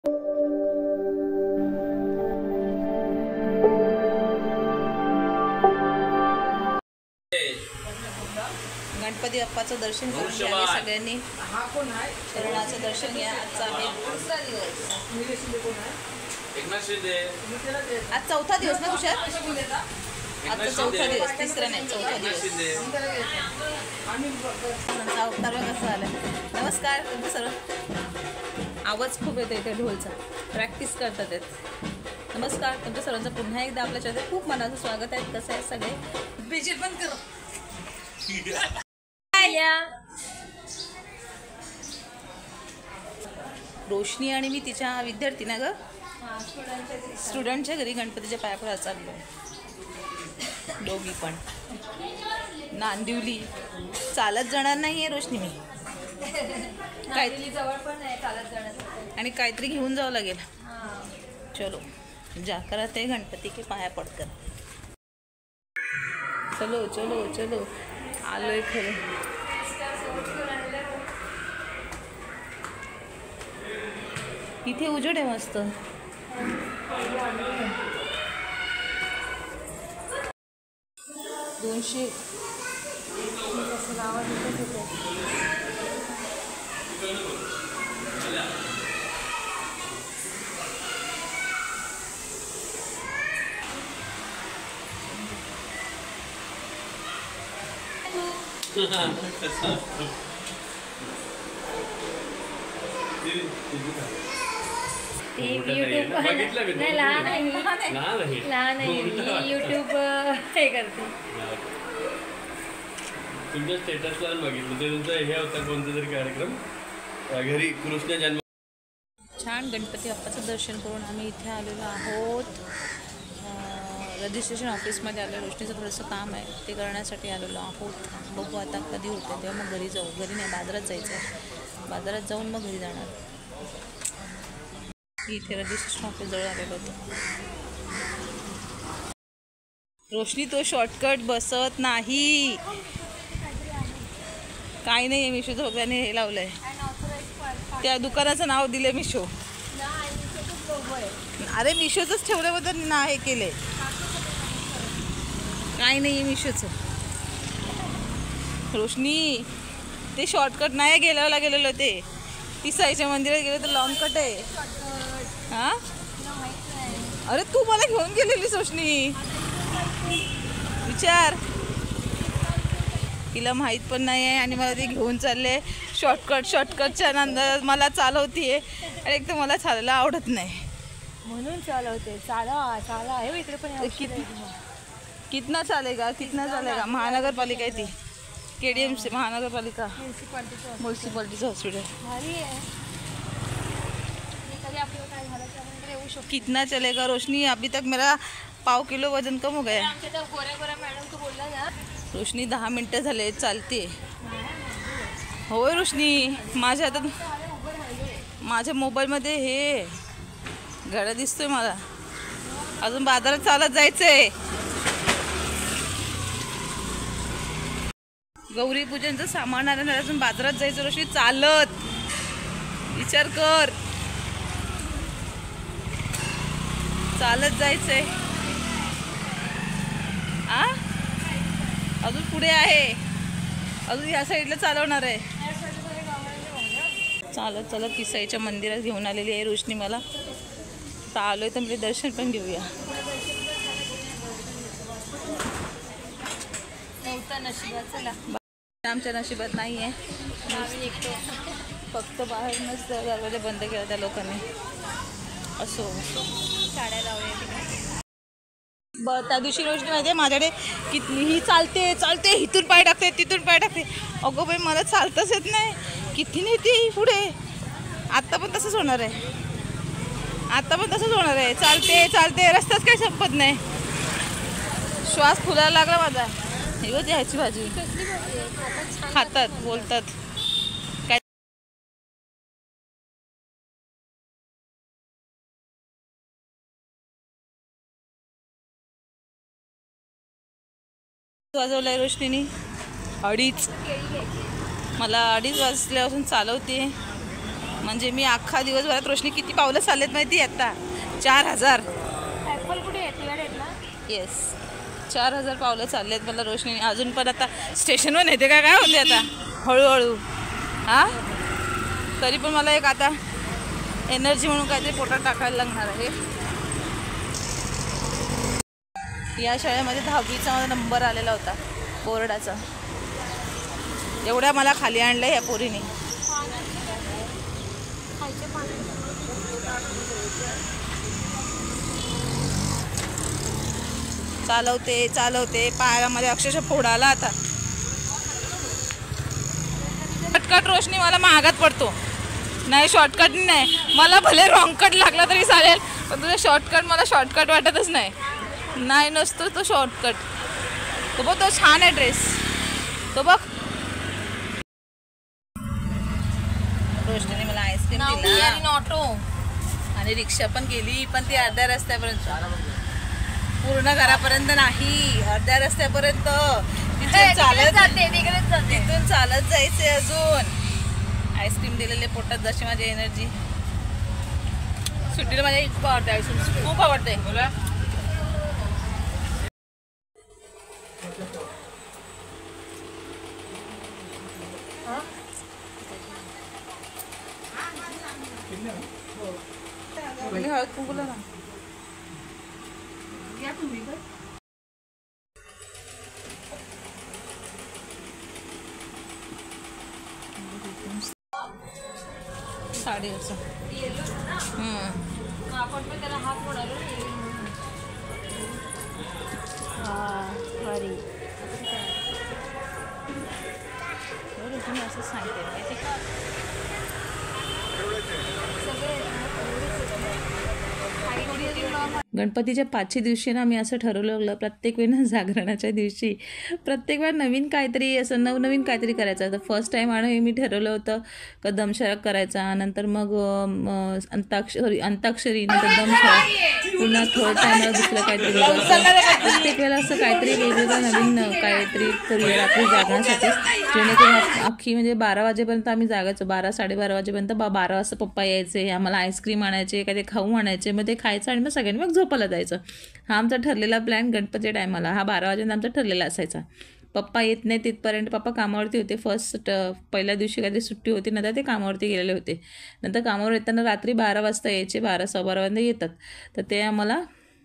गणपती बाप्पाचं दर्शन करून घ्यावे सगळ्यांनी. शरणाचं दर्शन घ्या. आजचा आहे दुसरा दिवस. आज चौथा दिवस ना तुषार? आजचा चौथा दिवस, तिसरा नाही चौथा दिवस. अवतार कसा आला. नमस्कार तुमचं सर्व. आवाज खूप येतो इथे ढोलचा, प्रॅक्टिस करतात आहेत. नमस्कार तुमच्या सर्वांचं पुन्हा एकदा आपल्या चॅनलवर खूप मनाचं स्वागत आहे. कसं आहे सगळे? बेजेट बंद करा. रोशनी आणि मी तिच्या विद्यार्थी ना ग स्टुडंटच्या घरी गणपतीच्या पाया पडायला चाललो. दोघी पण नांदिवली चालत जाणार नाहीये रोशनी. मी काहीतरी जवळ पण नाही चालत जाणार आणि काहीतरी घेऊन जावं लागेल. चलो जाकर ते गणपती के पाया पडकर. चलो चलो चलो आलोय खरं. इथे उजेड आहे मस्त. दोनशे यूट्यूब हे करते. तुमच्या स्टेटसला बघितलं ते तुमचं हे होता कोणता तरी कार्यक्रम घरी कृष्ण जन्म. छान गणपती बाप्पाचं दर्शन करून आम्ही इथे आलेलो आहोत. रजिस्ट्रेशन ऑफिसमध्ये आलो. रोशनीचं थोडंसं काम आहे ते करण्यासाठी आलेलो आहोत. बघू आता कधी होतं तेव्हा मग घरी जाऊ. घरी नाही बाजारात जायचं आहे. बाजारात जाऊन मग घरी जाणार. इथे रजिस्ट्रेशन ऑफिस जवळ आलेलो होतो. रोशनी तो शॉर्टकट बसत नाही. काही नाही आहे. मिशोचं बघाने हे लावलं आहे. त्या दुकानाचं नाव दिलं मिशो. अरे मिशोचंच ठेवल्याबद्दल ना हे केलं आहे. काही नाही आहे मिशोचं. रोशनी ते शॉर्टकट नाही गेल्याला गेलेलं. ते पिसाईच्या मंदिरात गेलं तर लॉंग कट आहे. हां अरे तू मला घेऊन गेलेलीस रोशनी. विचार. तिला माहीत पण नाही आहे आणि मला ते घेऊन चालले शॉर्टकटच्या नंतर मला चालवते. आणि एक तर मला चालायला आवडत नाही म्हणून चालवते. चाला चाला आहे इकडे पण. कितना चालेगा महानगरपालिका आहे ती. KDMC महानगरपालिका म्युन्सिपालिटीचं हॉस्पिटल. कितना चलेगा रोशनी? अभी तक मेरा पाव किलो वजन कम हो गया. रोशनी 10 मिनटं झाले चालते. होय रोशनी. माझ्या हातात माझ्या मोबाईलमध्ये हे घड्याळ दिसतोय मला. अजून बाजारात चालत जायचंय. गौरी पूजनचं सामान आलं अजून बाजारात जायचं रोशनी चालत. विचार कर. चालत जायचंय. अजून पुढे आहे. अजून ह्या साईडला चालवणार आहे. चालत चालत पिसाईच्या मंदिरात घेऊन आलेली आहे रोशनी मला. आता आलोय तर म्हणजे दर्शन पण घेऊया. आमच्या नशिबात नाही आहे. फक्त बाहेरूनच दरवाजा बंद केला त्या लोकांनी. असो साड्या लावल्या. त्या दिवशी रोशनी माहिती आहे माझ्याकडे किती चालते चालते. इथून पाय टाकते तिथून पाय टाकते. अगो बाई मला चालताच येत नाही. किती नेते पुढे. आत्ता पण तसंच होणार आहे. चालते चालते रस्ताच काही संपत नाही. श्वास फुलायला लागला माझा. हे होती ह्याची भाजी खातात बोलतात. काय वाजवलाय रोशनीने 2:30. मला 2:30 वाजल्यापासून चालवते. म्हणजे मी अख्खा दिवसभरात रोशनी किती पावलं चाललेत माहिती आता 4000. ॲपल कुठे आहे तुझ्याकडे आहेत ना? येस 4000 पावलं चाललेत मला रोशनी. अजून पण आता स्टेशनवर नेते काय होते आता हळूहळू. हां तरी पण मला एक आता एनर्जी म्हणून काहीतरी पोटात टाकायला लागणार आहे. या शाळेमध्ये 10वीचा माझा नंबर आलेला होता बोर्डाचा. एवढ्या मला खाली आणलं ह्या पोरीने. चालवते पायामध्ये अक्षरशः फोड आला आता. शॉर्टकट रोशनी मला महागात पडतो. नाही शॉर्टकट नाही, मला भले रॉंग कट लागला तरी चालेल, पण तुझा शॉर्टकट मला शॉर्टकट वाटतच नाही नसतो तो शॉर्टकट. तो बघ तो छान आहे ड्रेस, तो बघ. रोशनीने मला आईस्क्रीम दिला ऑटो आणि रिक्षा पण गेली, पण ती अर्ध्या रस्त्यापर्यंत, पूर्ण घरापर्यंत नाही, अर्ध्या रस्त्यापर्यंत. तिथून चालत जायचंय अजून. आईस्क्रीम दिलेले पोटात जशी माझी एनर्जी. सुट्टीला माझ्या खूप आवडते आईस्क्रीम, खूप आवडते. हळद कुंकूला ना या तुम्ही साडीचं तुम्ही असं सांगते माहिती का. गणपतीच्या 5च्या दिवशी ना मी असं ठरवलं प्रत्येक वेळी ना जागरणाच्या दिवशी प्रत्येक वेळा नवीन काहीतरी असं नवनवीन काहीतरी करायचं. तर फर्स्ट टाईम आणि मी ठरवलं होतं का दमशराक करायचा, नंतर मग अंताक्षरी, नंतर दमशराक, पुन्हा थर्ड टाईमला दुसरं काहीतरी वेगळं. प्रत्येक वेळेला असं काहीतरी वेगवेगळं नवीन काहीतरी करूया रात्री जागरणासाठी, जेणेकरून अख्खी म्हणजे 12 वाजेपर्यंत आम्ही जागायचो. 12-12:30 वाजेपर्यंत 12 वाजता पप्पा यायचे, आम्हाला आईस्क्रीम आणायचे, काही ते खाऊ आणायचे, मग ते खायचं आणि मग सगळ्यांनी मग झोपायला जायचं. हा आमचा ठरलेला प्लॅन गणपती टायमाला. हा 12 वाजेपर्यंत आमचा ठरलेला असायचा. पप्पा येत नाही तिथपर्यंत. पप्पा कामावरती होते. पहिल्या दिवशी काहीतरी सुट्टी होती, नंतर ते कामावरती गेलेले होते. नंतर कामावर येताना रात्री 12 वाजता यायचे, 12-12:15 वाजता येतात. तर ते आम्हाला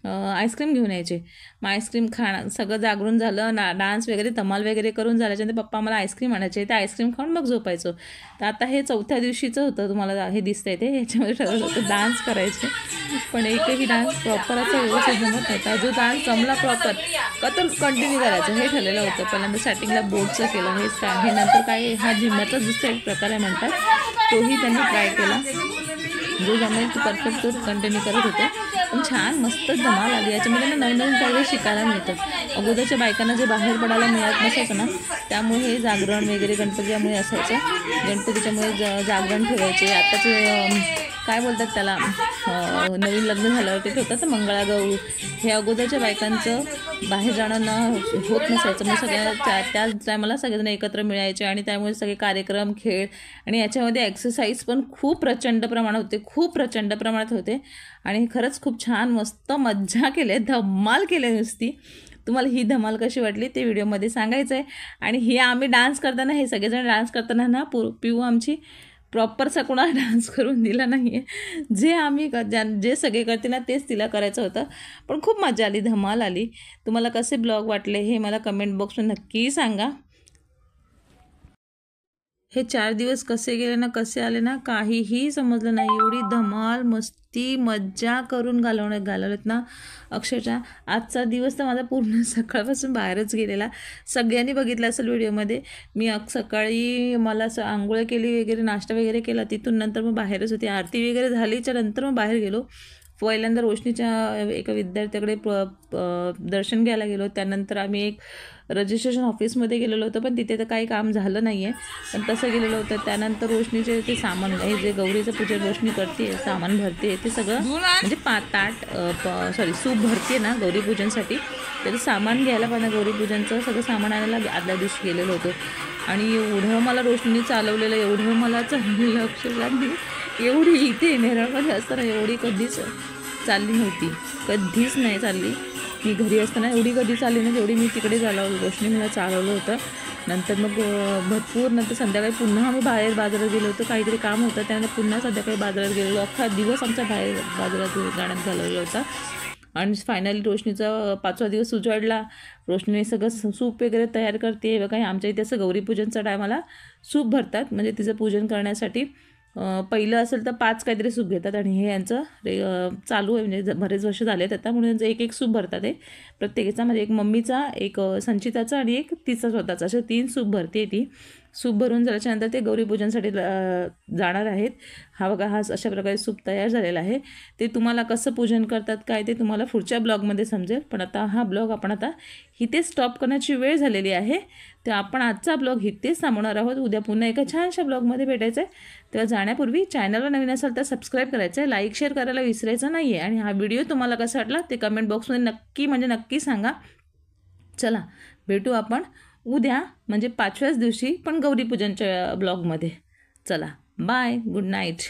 आईस्क्रीम घेऊन यायचे. मग आईस्क्रीम सगळं जागरून झालं, डान्स वगैरे धमाल वगैरे करून झाल्याच्यानंतर पप्पा आम्हाला आईस्क्रीम आणायचे. ते आईस्क्रीम खाऊन मग झोपायचो. तर आता हे 4थ्या दिवशीचं होतं, तुम्हाला हे दिसतंय ते. ह्याच्यामध्ये ठरवलं होतं डान्स करायचे, पण एकही डान्स प्रॉपर असा व्यवस्थित जमत नव्हता. जो डान्स जमला प्रॉपर का तो कंटिन्यू करायचं हे ठरलेलं होतं. पहिल्यांदा स्टार्टिंगला बोर्डचं केलं, हे नंतर काय हा झिम्म्याचा दुसरा एक प्रकार आहे म्हणतात, तोही त्यांनी ट्राय केला. जो जमेल तो परफेक्ट तो कंटिन्यू करत होते. पण छान मस्त धमाल आली. याच्यामध्ये ना नवीन काही शिकायला मिळतं. अगोदरच्या बायकांना जे बाहेर पडायला मिळत नसायचं ना, त्यामुळे हे जागरण वगैरे गणपतीच्यामुळे असायचं. गणपतीच्यामुळे जागरण ठेवायचे. आताचे काय बोलतात त्याला, नवीन लग्न झाल्यावर ते ठेवतात मंगळागौर. हे अगोदरच्या बायकांचं बाहेर जाणं होत नसायचं. मग त्या टायमाला सगळेजण एकत्र मिळायचे आणि त्यामुळे सगळे कार्यक्रम, खेळ आणि याच्यामध्ये एक्सरसाइज पण खूप प्रचंड प्रमाणात होते. आणि खरंच खूप छान मस्त मज्जा केली, धमाल केली नुसती. तुम्हाला ही धमाल कशी वाटली ते व्हिडिओमध्ये सांगायचं आहे. आणि हे आम्ही डान्स करताना, हे सगळेजण डान्स करताना ना, पिऊ आमची प्रॉपरचा कोणाला डान्स करून दिला नाही आहे. जे सगळे करते ना तेच तिला करायचं होतं. पण खूप मजा आली, धमाल आली. तुम्हाला कसे ब्लॉग वाटले हे मला कमेंट बॉक्समध्ये नक्की सांगा. हे 4 दिवस कसे गेले ना, कसे आले ना, काहीही समजलं नाही. एवढी धमाल मस्ती मज्जा करून घालवलेत ना अक्षरशः. आजचा दिवस तर माझा पूर्ण सकाळपासून बाहेरच गेलेला. सगळ्यांनी बघितलं असेल व्हिडिओमध्ये. मी सकाळी मला आंघोळ केली वगैरे, नाश्ता वगैरे केला, तिथून नंतर मग बाहेरच होती. आरती वगैरे झालीच्या नंतर मग बाहेर गेलो. पहिल्यांदा रोशनीच्या एका विद्यार्थ्याकडे दर्शन घ्यायला गेलो. त्यानंतर आम्ही एक रजिस्ट्रेशन ऑफिसमध्ये गेलेलो होतो, पण तिथे तर काही काम झालं नाही आहे, पण तसं गेलेलं होतं. त्यानंतर रोशनीचे ते सामान आहे, जे गौरीचं पूजन रोशनी करते, सामान भरते, ते सगळं म्हणजे सूप भरते ना गौरी पूजनसाठी, त्याचं सामान घ्यायला पण गौरी पूजनचं सगळं सामान आणायला आदल्या दिवशी गेलेलो होतो. आणि एवढं मला रोशनीने चालवलेलं, एवढं मला चालवलेलं अक्षरशः मी एवढी इथे नेरळमध्ये असताना एवढी कधीच चालली नव्हती, कधीच नाही चालली. मी घरी असताना एवढी कधी चालली नाही जेवढी मी तिकडे चालवलं. रोशनी मला चालवलं होतं. नंतर मग भरपूर नंतर संध्याकाळी पुन्हा आम्ही बाहेर बाजारात गेलो होतो, काहीतरी काम होतं त्यानंतर पुन्हा संध्याकाळी बाजारात गेलो. अख्खा दिवस आमचा बाहेर बाजारात जाण्यात घालवला होता. आणि फायनली रोशनीचा 5वा दिवस उजाडला. रोशनीने सगळं सूप वगैरे तयार करते बघा. आमच्या इथे असं गौरीपूजनचा टायमाला सूप भरतात, म्हणजे तिचं पूजन करण्यासाठी. पहिलं असेल तर 5 काहीतरी सूप घेतात आणि हे यांचं चालू आहे, म्हणजे बरेच वर्ष झाले आहेत आता, म्हणून यांचं एक सूप भरतात. हे प्रत्येकाचा म्हणजे एक मम्मीचा, एक संचिताचा आणि एक तिचा स्वतःचा, असे 3 सूप भरते ती. सूप भरून झाल्याच्यानंतर ते गौरीपूजनसाठी जाणार आहेत. हा बघा, हा अशा प्रकारे सूप तयार झालेला आहे. ते तुम्हाला कसं पूजन करतात काय ते तुम्हाला पुढच्या ब्लॉगमध्ये समजेल. पण आता हा ब्लॉग आपण आता इथे स्टॉप करण्याची वेळ झालेली आहे. तर आपण आजचा ब्लॉग इथेच थांबवणार आहोत. उद्या पुन्हा एका छानशा ब्लॉगमध्ये भेटायचं आहे. तेव्हा जाण्यापूर्वी चॅनलला नवीन असाल तर सबस्क्राईब करायचं आहे, लाईक शेअर करायला विसरायचं नाही आहे. आणि हा व्हिडिओ तुम्हाला कसा वाटला ते कमेंट बॉक्समध्ये नक्की सांगा. चला भेटू आपण उद्या, म्हणजे 5व्याच दिवशी पण गौरीपूजनच्या ब्लॉगमध्ये. चला बाय, गुड नाईट.